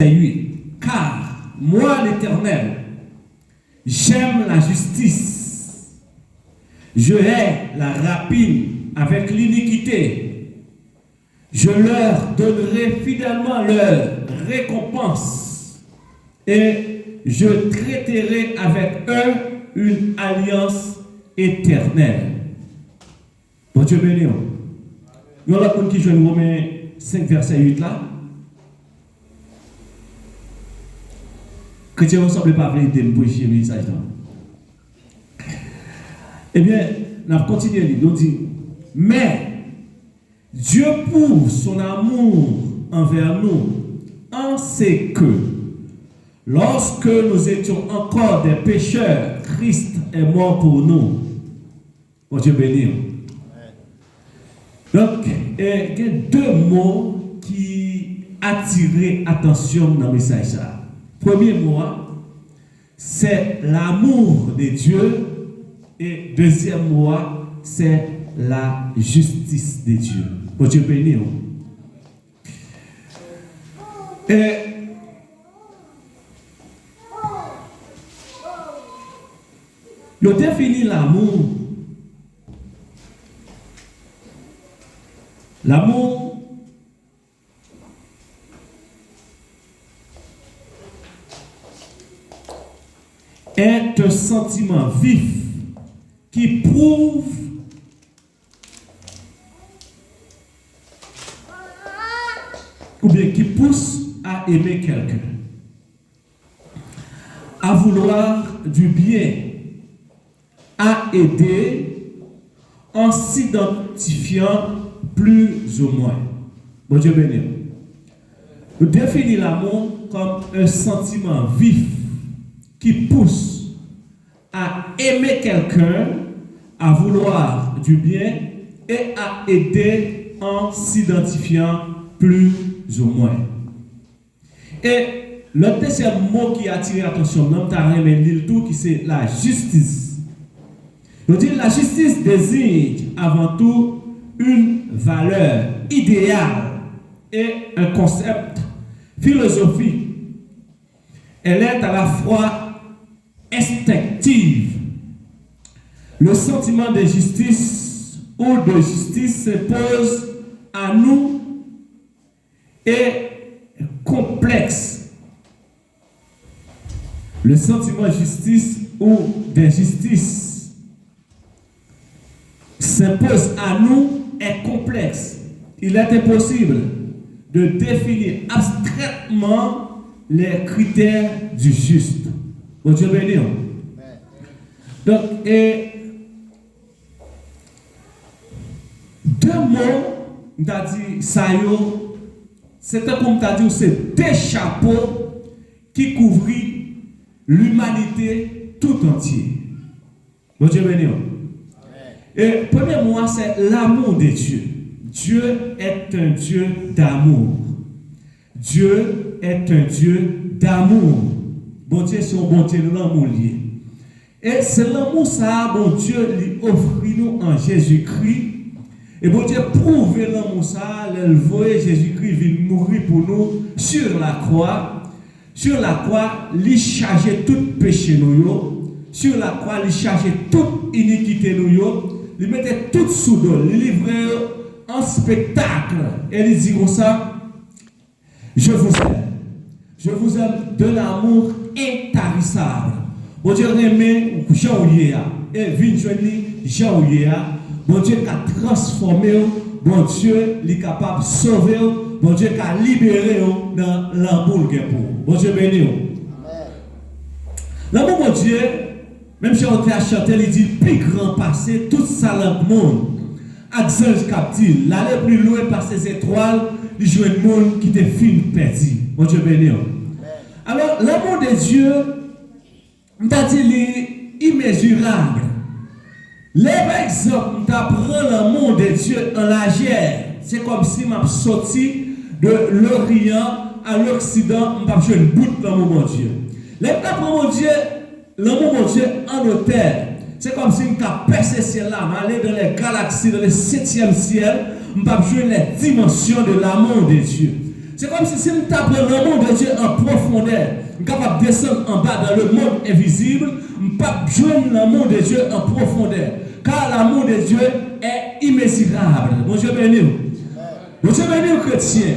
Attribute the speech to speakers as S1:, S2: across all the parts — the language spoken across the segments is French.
S1: 8. Car moi, l'Éternel, j'aime la justice. Je hais la rapine avec l'iniquité. Je leur donnerai fidèlement leur récompense et je traiterai avec eux une alliance éternelle. Bon Dieu béni. Nous avons qui joue Romains 5, verset 8 là. Chrétien ne semble pas vouloir me prêcher le message là. Eh bien, on a continué, nous dit, mais Dieu prouve son amour envers nous en ce que, lorsque nous étions encore des pécheurs, Christ est mort pour nous. Bon Dieu béni. Donc, il y a deux mots qui attirent l'attention dans le message là. Premier mot, c'est l'amour de Dieu. Et deuxième mot, c'est la justice de Dieu. Bon Dieu béni. Et il définit l'amour. L'amour est un sentiment vif qui prouve ou bien qui pousse à aimer quelqu'un, à vouloir du bien, à aider en s'identifiant plus ou moins. Bon Dieu béni. Nous définissons l'amour comme un sentiment vif qui pousse à aimer quelqu'un, à vouloir du bien et à aider en s'identifiant plus ou moins. Et le deuxième mot qui a attiré l'attention, qui c'est la justice. Nous disons la justice désigne avant tout une valeur idéale et un concept philosophique. Elle est à la fois instinctive. Le sentiment de justice ou de justice s'impose à nous et complexe. Le sentiment de justice ou d'injustice s'impose à nous est complexe. Il est impossible de définir abstraitement les critères du juste. Bon Dieu béni. Donc, deux mots, on a dit, ça y est, c'est comme tu as dit, c'est des chapeaux qui couvrent l'humanité tout entière. Bon Dieu béni. Et le premier mot, c'est l'amour de Dieu. Dieu est un Dieu d'amour. Dieu est un Dieu d'amour. Bon Dieu, c'est un bon Dieu de l'amour lié. Et c'est l'amour ça, bon Dieu, lui offre nous en Jésus-Christ. Et bon Dieu prouve l'amour ça, le voyait Jésus-Christ vient mourir pour nous sur la croix. Sur la croix, il chargeait tout péché nous. Sur la croix, il chargeait toute iniquité nous. Il mettait tout sous dos, il livrait en spectacle. Et il dit comme ça, je vous aime. Je vous aime de l'amour intarissable. Bon Dieu remet Jean-Ouye et vient joindre Jean-Ouye. Bon Dieu qui a transformé, bon Dieu qui est capable de sauver, bon Dieu qui a libéré dans l'amour qu'il pour. Bon Dieu béni. L'amour bon Dieu, même si on a chanté, il dit plus grand passé, tout ça le monde. Axel captif, l'aller plus loin par ses étoiles, il joue un monde qui te fin perdu. Bon Dieu béni. Alors, l'amour de Dieu, on t'a dit, il est immesurable. Par exemple, on t'apprend l'amour de Dieu en la guerre. C'est comme si je sorti de l'Orient à l'Occident, je suis un bout de l'amour de Dieu. L'amour de Dieu en hauteur. C'est comme si je percé le ciel là, je aller dans les galaxies, dans le 7e ciel, je jouer les dimensions de l'amour de Dieu. C'est comme si nous tapons l'amour de Dieu en profondeur, nous sommes capables de descendre en bas dans le monde invisible, nous ne pouvons pas joindre l'amour de Dieu en profondeur. Car l'amour de Dieu est immesurable. Mon Dieu béni. Mon Dieu béni chrétien.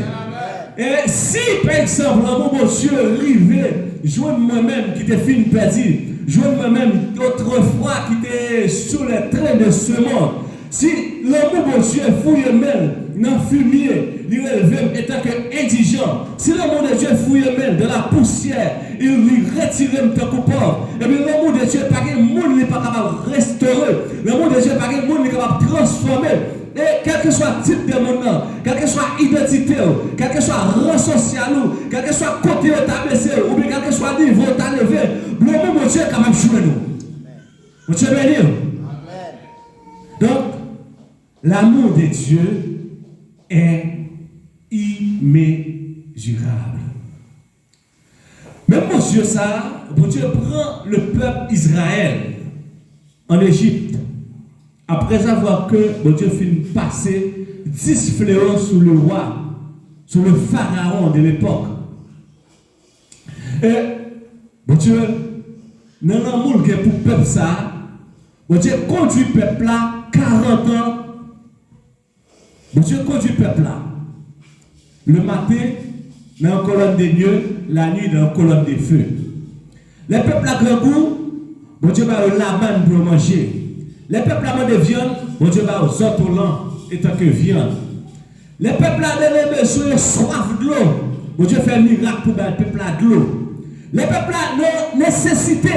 S1: Et si, par exemple, l'amour de Dieu arrivait, joindre moi-même qui était fini perdu, joindre moi-même autrefois qui était sur le train de ce monde, si l'amour de Dieu fouille même dans le fumier, il relève étant indigent, si l'amour de Dieu fouille même dans la poussière, il lui retire même tant coupable, et bien l'amour de Dieu, pas que le monde n'est pas capable de restaurer, l'amour de Dieu, pas que le monde n'est capable de transformer. Et quel que soit le type de monde, quelle que soit l'identité, quel que soit le rang social, quel que soit le côté où tu as baissé, ou bien quel que soit le niveau où tu as levé, l'amour de Dieu est quand même joué nous. Vous pouvez dire? Donc, l'amour de Dieu est immesurable. Même mon Dieu, ça, mon Dieu prend le peuple Israël en Égypte. Après avoir que mon Dieu finit passer 10 fléaux sur le roi, sur le pharaon de l'époque. Et mon Dieu, dans l'amour que pour le peuple ça, mon Dieu conduit le peuple là 40 ans. Mon Dieu conduit le peuple là. Le matin, dans une colonne de nuée, la nuit, dans une colonne de feu. Le peuple a grand goût, mon Dieu va la manne pour manger. Les peuples à de viande, mon Dieu va aux ortolans étant que viande. Les peuples à de besoin soif de l'eau, mon Dieu fait un miracle pour le peuple à de l'eau. Les peuples à nécessité,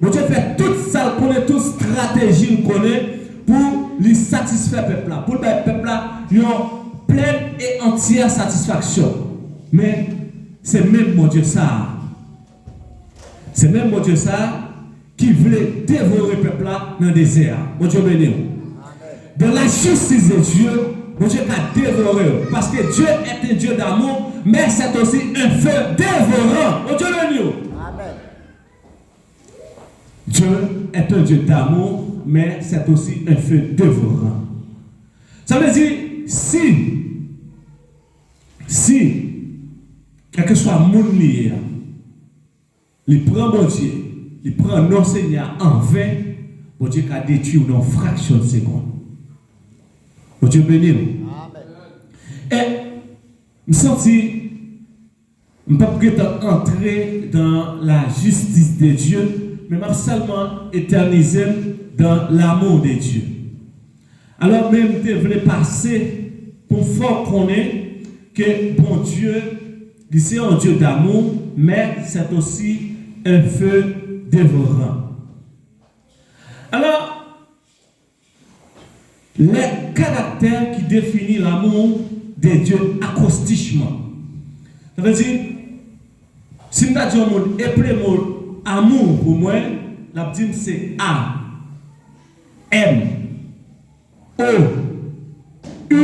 S1: mon Dieu fait toute ça, connaît toute stratégie, pour lui satisfaire le peuple là. Pour le peuple là, ils ont pleine et entière satisfaction. Mais c'est même mon Dieu ça. C'est même mon Dieu ça. Qui voulait dévorer le peuple là dans le désert. Mon Dieu béni. Dans la justice de Dieu, mon Dieu a dévoré. Parce que Dieu est un Dieu d'amour, mais c'est aussi un feu dévorant. Mon Dieu béni. Dieu est un Dieu d'amour, mais c'est aussi un feu dévorant. Ça veut dire, si, quel que soit mon lié, il prend mon Dieu, il prend un enseignant en vain, mon Dieu qui a détruit dans une fraction de seconde. Mon Dieu béni. Et je me sens, je ne peux pas entrer dans la justice de Dieu, mais je seulement éterniser dans l'amour de Dieu. Alors même, je voulais passer pour faire connaître que bon Dieu, c'est un Dieu d'amour, mais c'est aussi un feu dévorant. Alors, les caractères qui définissent l'amour de Dieu acoustiquement. Ça veut dire, si nous avons un mot amour pour moi, la dit c'est A, M, O, U,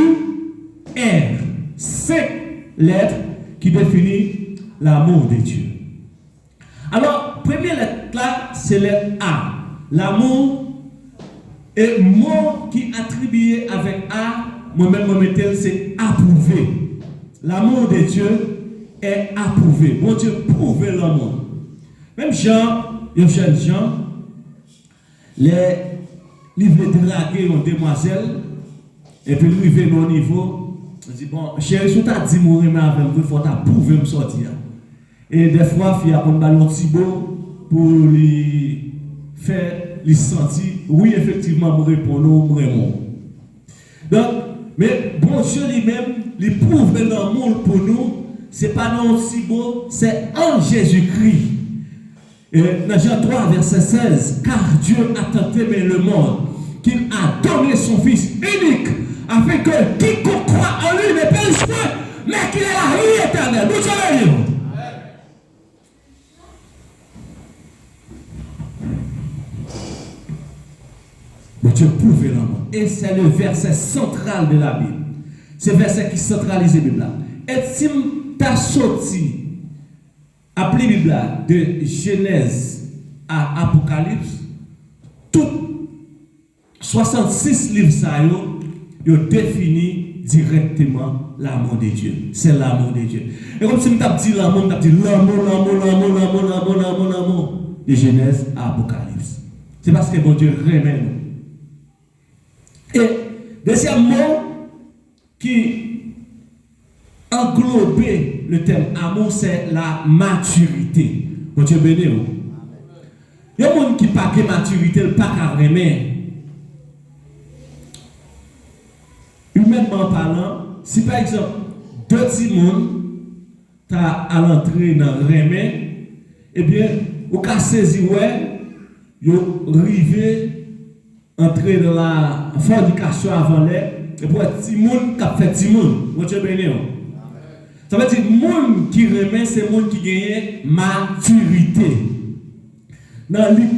S1: R. 5 lettres qui définissent l'amour de Dieu. Alors, première lettre là, c'est lettre A. L'amour est mot qui attribué avec A, moi-même, c'est approuvé. L'amour de Dieu est approuvé. Bon Dieu prouve l'amour. Même Jean, les jeunes gens, les livres de draguer une demoiselle, et puis lui vient au niveau, il dit bon, chérie, si tu as dit mourir avec moi, il faut t'approuver me sortir. Et des fois, il y a un ballon petit beau pour lui faire, lui sentir, oui, effectivement, vous répondez, vraiment. Donc, mais bon Dieu lui-même, il prouve l'amour pour nous, ce n'est pas non si beau, c'est en Jésus-Christ. Et dans Jean 3, verset 16, car Dieu a tant aimé le monde qu'il a donné son Fils unique, afin que quiconque croit en lui ne périsse point, mais qu'il ait la vie éternelle. Nous sommes Bon Dieu prouve l'amour. Et c'est le verset central de la Bible. C'est le verset qui centralise la Bible. Et si tu as sorti, appelé la Bible de Genèse à Apocalypse, tout 66 livres ça, ils définissent directement l'amour de Dieu. C'est l'amour de Dieu. Et comme si nous avons dit l'amour, nous avons dit l'amour. De Genèse à Apocalypse. C'est parce que bon Dieu remet nous. Et deuxièmement, qui englobe le thème amour, c'est la maturité. Bon Dieu béni. Il y a des gens qui n'ont pas de maturité, ils n'ont pas de remettre. Humainement parlant, si par exemple, deux petits monde à l'entrée dans le remède, eh bien, vous avez saisi, vous arrivez entrer dans la fornication avant l'air, et pour être petit monde qui a fait petit monde. Vous avez bien. Ça veut dire que le monde qui remet, c'est le monde qui gagne maturité. Dans Luc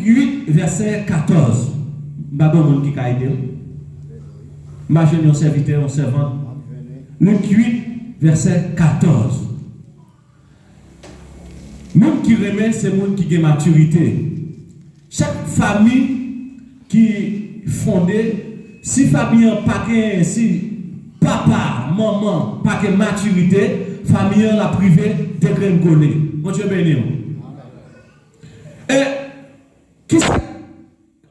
S1: 8, verset 14, je ne sais pas qui a aidé. Imaginez un serviteur, un servant. Luc 8, verset 14. Le monde qui remet, c'est le monde qui a maturité. Chaque famille qui fondée, si famille n'a pas si papa, maman, pas de maturité, famille la privée de gringonner. Mon Dieu béni. Et qui c'est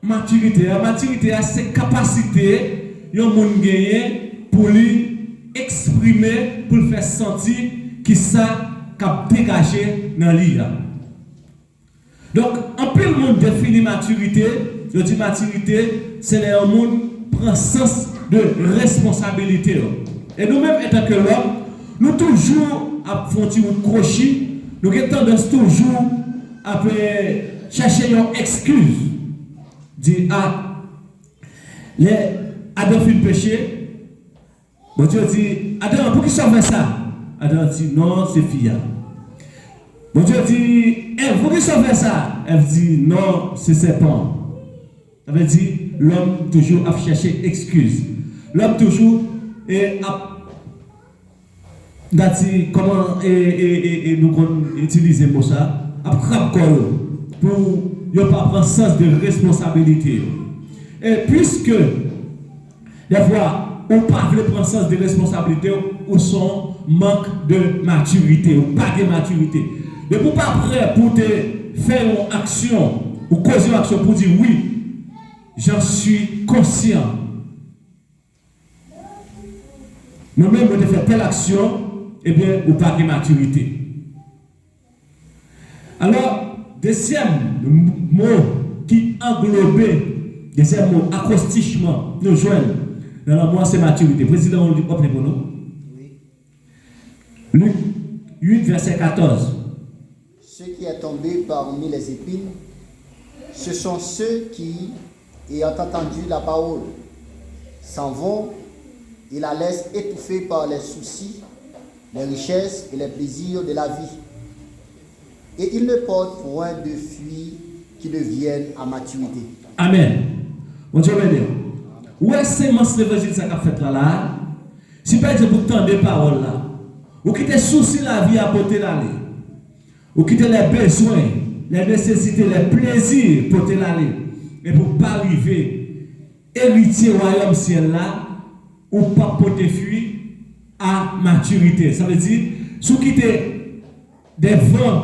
S1: maturité? La maturité, c'est capacité un monde gagné pour lui exprimer, pour le faire sentir qui ça cap dégagé dans lui. Donc, en plus le monde définit maturité, je dis maturité, c'est le monde prend sens de responsabilité. Et nous-mêmes, étant que l'homme, nous toujours à faire un crochet, nous avons tendance toujours à chercher une excuse. Dire, Adam fait le péché. Bon Dieu dit, Adam, pour qui sauver ça? Adam dit, non, c'est fille. Bon Dieu dit, Ève, pour qui sauver ça? Ève dit, non, c'est serpent. Ça veut dire, l'homme toujours a cherché excuse. L'homme toujours a dit, comment nous utiliser pour ça? A crabe pour ne pas prendre sens de responsabilité. Et puisque des fois, on ne peut pas prendre sens de responsabilité ou son manque de maturité, ou pas de maturité. Mais pour ne pas prêt pour te faire une action ou causer une action pour dire oui, j'en suis conscient. Nous-mêmes, on fait telle action, eh bien, ou pas de maturité. Alors, deuxième mot qui englobe, deuxième mot, acrostichement, nous joignent. Dans le mot, c'est maturité. Président, on dit quoi pour nous? Oui. Luc 8, verset 14.
S2: Ce qui est tombé parmi les épines, ce sont ceux qui, ayant entendu la parole, s'en vont et la laissent étouffer par les soucis, les richesses et les plaisirs de la vie. Et ils ne portent point de fruits qui deviennent à maturité.
S1: Amen. Bon Dieu béni. Où est-ce que l'évangile ça a fait là? Si par exemple vous tendez paroles là, ou quittez souci la vie à porter l'aller, ou quittez les besoins, les nécessités, les plaisirs porter l'aller, et pour pas arriver héritier royaume ciel là, ou pas porter fruit à maturité. Ça veut dire, si vous quittez des vents,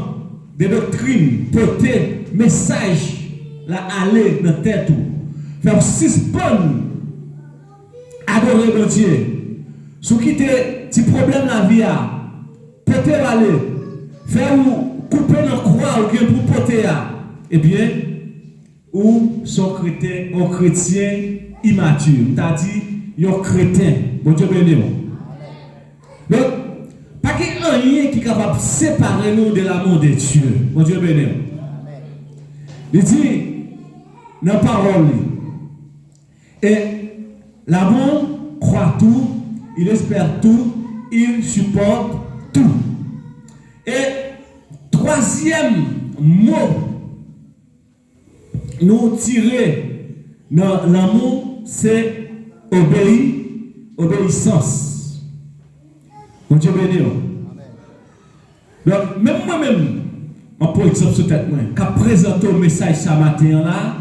S1: des doctrines, porter message là aller dans la tête ou faire suspendre adorer mon Dieu. Si vous quittez petit problème la vie à porter aller faire ou couper dans croix ou bien pour porter à eh bien ou sont chrétiens un chrétien immature. T'as dit un chrétien. Bon Dieu béni. Donc pas qu'il y ait rien qui est capable de séparer nous de l'amour de Dieu. Bon Dieu béni. Il dit dans la parole. Et l'amour croit tout, il espère tout, il supporte tout. Et troisième mot, nous tirer dans l'amour, c'est obéissance. Mon Dieu béni. Donc, même moi-même, pour exemple, sur tête, qui a présenté le message ce matin là,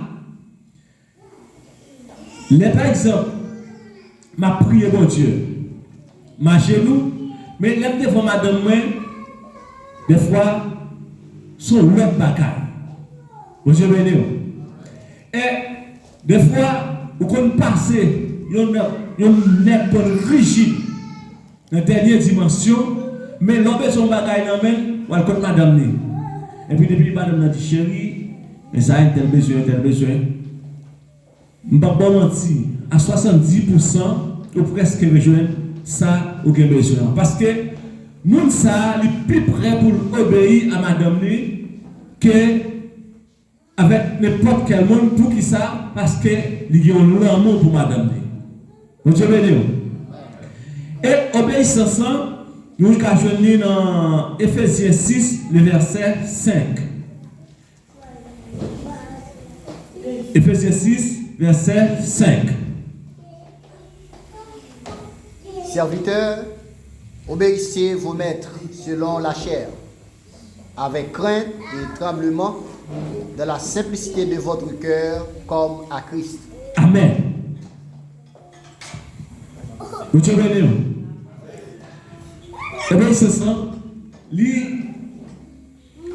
S1: par exemple, m'a prié bon Dieu. Ma genou, mais l'aime devant madame moi, des fois, son l'autre bagaille. Bon Dieu béni. Et des fois, vous connaissez passer, yon n'est pas rigide dans la dernière dimension, mais l'homme son bagaille dans main, ou elle connaît madame ni. Et puis depuis madame dit chérie, mais ça a tel besoin, tel besoin. Je ne vais pas mentir, à 70%, vous presque rejoindre ça ou avez besoin. Parce que nous ça, est plus prêt pour obéir à madame ni que avec n'importe quel monde pour qui ça, parce que il y a un amour pour madame ni. Vous savez, et obéissance, nous avons dans Ephésiens 6, le verset 5. Ephésiens 6, verset 5.
S2: Serviteurs, obéissez vos maîtres selon la chair, avec crainte et tremblement, de la simplicité de votre cœur, comme à Christ.
S1: Amen. Vous savez, obéissance, lui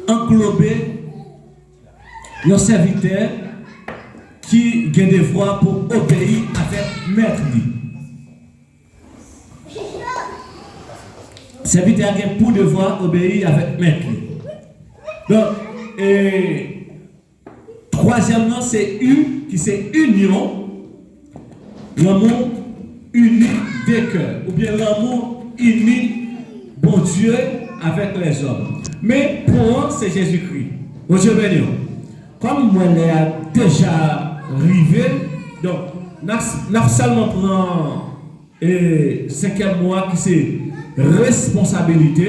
S1: englober nos serviteurs qui ont des voix pour obéir avec maître. Serviteur a pour devoir obéir avec maître. Donc, troisièmement, c'est qui c'est union, l'amour uni des cœurs, ou bien l'amour uni, bon Dieu, avec les hommes. Mais pour eux, c'est Jésus-Christ. Bon Dieu béni. Comme moi, je l'ai déjà arrivé, donc, nous seulement prend le 5e mois qui c'est responsabilité,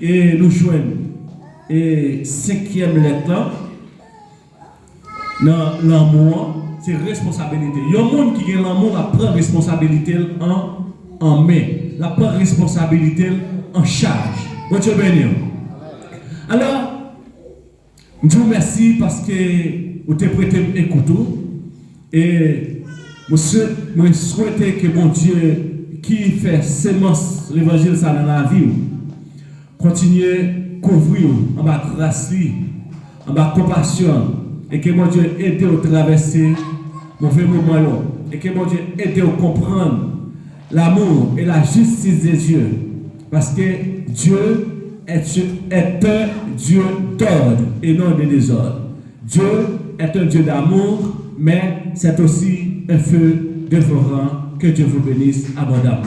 S1: et nous joignons. Et 5e lettre, dans l'amour, c'est responsabilité. Il y a un monde qui a l'amour à prendre responsabilité en main, la prendre responsabilité en charge. Bon Dieu béni. Alors, je vous remercie parce que vous avez prêté écouter. Et je souhaite que mon Dieu, qui fait sémence l'évangile dans la vie, continue à couvrir en bas grâce, en bas compassion, et que mon Dieu aide à traverser mauvais moments, et que mon Dieu aide à comprendre l'amour et la justice de Dieu. Parce que Dieu est un Dieu d'ordre et non de désordre. Dieu est un Dieu d'amour, mais c'est aussi un feu dévorant. Que Dieu vous bénisse abondamment.